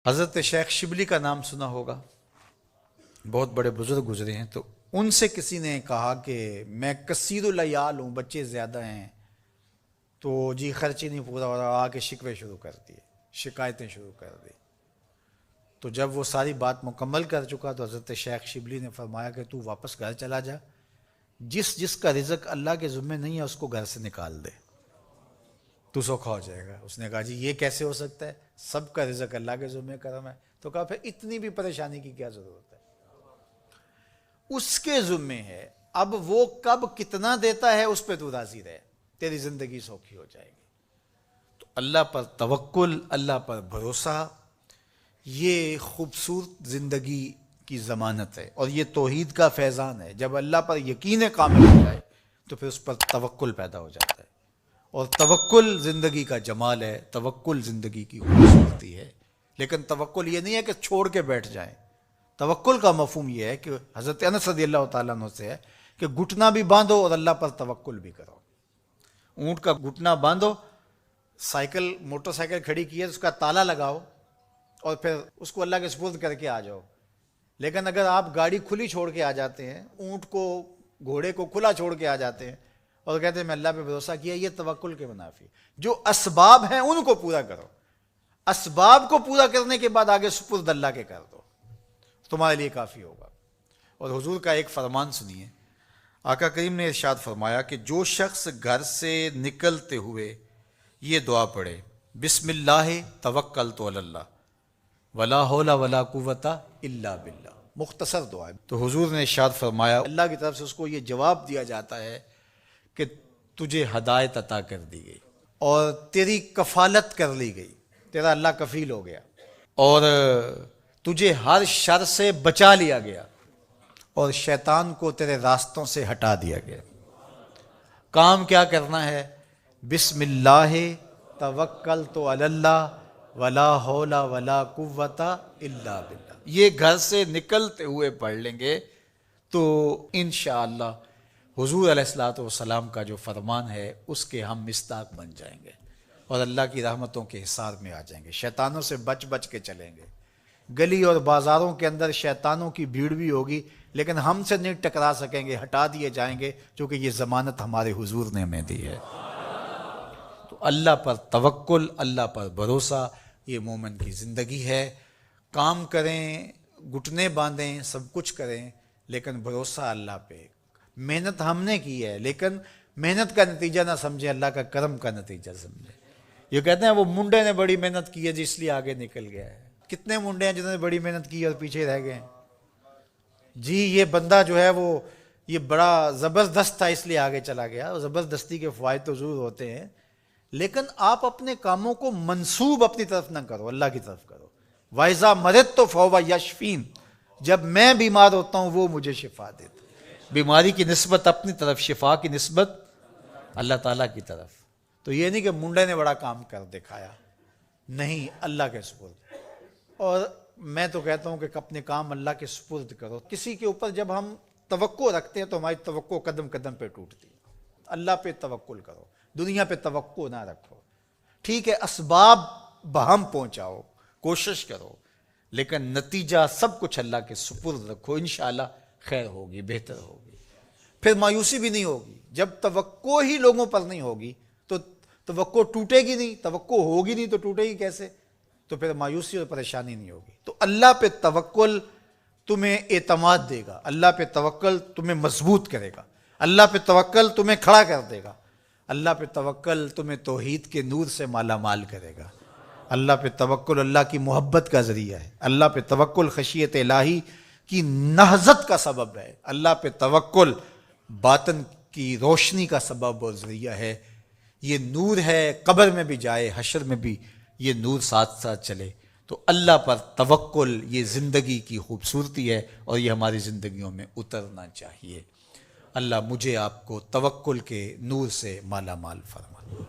حضرت شیخ شبلی کا نام سنا ہوگا، بہت بڑے بزرگ گزرے ہیں. تو ان سے کسی نے کہا کہ میں کثیر العیال ہوں، بچے زیادہ ہیں، تو جی خرچ ہی نہیں پورا ہو رہا، آ کے شکوے شروع کر دیے، شکایتیں شروع کر دی. تو جب وہ ساری بات مکمل کر چکا تو حضرت شیخ شبلی نے فرمایا کہ تو واپس گھر چلا جا، جس جس کا رزق اللہ کے ذمہ نہیں ہے اس کو گھر سے نکال دے، تو سوکھا ہو جائے گا. اس نے کہا جی یہ کیسے ہو سکتا ہے، سب کا رزق اللہ کے ذمہ کرم ہے. تو کہا پھر اتنی بھی پریشانی کی کیا ضرورت ہے، اس کے ذمہ ہے، اب وہ کب کتنا دیتا ہے اس پہ تو راضی رہے، تیری زندگی سوکھی ہو جائے گی. تو اللہ پر توکل، اللہ پر بھروسہ، یہ خوبصورت زندگی کی ضمانت ہے، اور یہ توحید کا فیضان ہے. جب اللہ پر یقین کامل ہو جائے تو پھر اس پر توکل پیدا ہو جاتا ہے، اور توکل زندگی کا جمال ہے، توکل زندگی کی خوبصورتی ہے. لیکن توکل یہ نہیں ہے کہ چھوڑ کے بیٹھ جائیں. توکل کا مفہوم یہ ہے کہ حضرت انس رضی اللہ تعالیٰ عنہ سے ہے کہ گھٹنا بھی باندھو اور اللہ پر توکل بھی کرو. اونٹ کا گھٹنا باندھو، سائیکل موٹر سائیکل کھڑی کی ہے اس کا تالا لگاؤ اور پھر اس کو اللہ کے سپرد کر کے آ جاؤ. لیکن اگر آپ گاڑی کھلی چھوڑ کے آ جاتے ہیں، اونٹ کو گھوڑے کو کھلا چھوڑ کے آ جاتے ہیں اور کہتے ہیں میں اللہ پہ بھروسہ کیا، یہ توکل کے منافی. جو اسباب ہیں ان کو پورا کرو، اسباب کو پورا کرنے کے بعد آگے سپرد اللہ کے کر دو، تمہارے لیے کافی ہوگا. اور حضور کا ایک فرمان سنیے، آقا کریم نے ارشاد فرمایا کہ جو شخص گھر سے نکلتے ہوئے یہ دعا پڑھے، بسم اللہ توکلت علی اللہ ولا حول ولا قوت الا باللہ، مختصر دعا ہے. تو حضور نے ارشاد فرمایا اللہ کی طرف سے اس کو یہ جواب دیا جاتا ہے کہ تجھے ہدایت عطا کر دی گئی اور تیری کفالت کر لی گئی، تیرا اللہ کفیل ہو گیا، اور تجھے ہر شر سے بچا لیا گیا، اور شیطان کو تیرے راستوں سے ہٹا دیا گیا. کام کیا کرنا ہے؟ بسم اللہ توکلت علی اللہ ولا حول ولا قوت الا باللہ. یہ گھر سے نکلتے ہوئے پڑھ لیں گے تو انشاءاللہ حضور علیہ الصلوۃ والسلام کا جو فرمان ہے اس کے ہم مصداق بن جائیں گے اور اللہ کی رحمتوں کے حصار میں آ جائیں گے. شیطانوں سے بچ بچ کے چلیں گے. گلی اور بازاروں کے اندر شیطانوں کی بھیڑ بھی ہوگی لیکن ہم سے نہیں ٹکرا سکیں گے، ہٹا دیے جائیں گے، کیونکہ یہ ضمانت ہمارے حضور نے ہمیں دی ہے. تو اللہ پر توکل، اللہ پر بھروسہ، یہ مومن کی زندگی ہے. کام کریں، گھٹنے باندھیں، سب کچھ کریں، لیکن بھروسہ اللہ پہ. محنت ہم نے کی ہے لیکن محنت کا نتیجہ نہ سمجھیں، اللہ کا کرم کا نتیجہ سمجھیں. یہ کہتے ہیں وہ منڈے نے بڑی محنت کی ہے جس لیے آگے نکل گیا ہے. کتنے منڈے ہیں جنہوں نے بڑی محنت کی اور پیچھے رہ گئے ہیں؟ جی یہ بندہ جو ہے وہ یہ بڑا زبردست تھا اس لیے آگے چلا گیا. اور زبردستی کے فوائد تو ضرور ہوتے ہیں، لیکن آپ اپنے کاموں کو منسوب اپنی طرف نہ کرو، اللہ کی طرف کرو. وَإِذَا مَرِضْتُ فَهُوَ يَشْفِينِ، جب میں بیمار ہوتا ہوں وہ مجھے شفا دیتا. بیماری کی نسبت اپنی طرف، شفا کی نسبت اللہ تعالیٰ کی طرف. تو یہ نہیں کہ منڈے نے بڑا کام کر دکھایا، نہیں، اللہ کے سپرد. اور میں تو کہتا ہوں کہ اپنے کام اللہ کے سپرد کرو. کسی کے اوپر جب ہم توقع رکھتے ہیں تو ہماری توقع قدم قدم پہ ٹوٹتی ہے. اللہ پہ توکل کرو، دنیا پہ توقع نہ رکھو. ٹھیک ہے اسباب بہم پہنچاؤ، کوشش کرو، لیکن نتیجہ سب کچھ اللہ کے سپرد رکھو. انشاءاللہ خیر ہوگی، بہتر ہوگی. پھر مایوسی بھی نہیں ہوگی. جب توقع ہی لوگوں پر نہیں ہوگی تو توقع ٹوٹے گی نہیں، توقع ہوگی نہیں تو ٹوٹے گی کیسے؟ تو پھر مایوسی اور پریشانی نہیں ہوگی. تو اللہ پہ توکل تمہیں اعتماد دے گا، اللہ پہ توکل تمہیں مضبوط کرے گا، اللہ پہ توکل تمہیں کھڑا کر دے گا، اللہ پہ توکل تمہیں توحید کے نور سے مالا مال کرے گا. اللہ پہ توکل اللہ کی محبت کا ذریعہ ہے. اللہ پہ توکل خشیت الہی کی نہضت کا سبب ہے. اللہ پہ توکل باطن کی روشنی کا سبب اور ذریعہ ہے. یہ نور ہے، قبر میں بھی جائے، حشر میں بھی یہ نور ساتھ ساتھ چلے. تو اللہ پر توکل یہ زندگی کی خوبصورتی ہے اور یہ ہماری زندگیوں میں اترنا چاہیے. اللہ مجھے آپ کو توکل کے نور سے مالا مال فرما.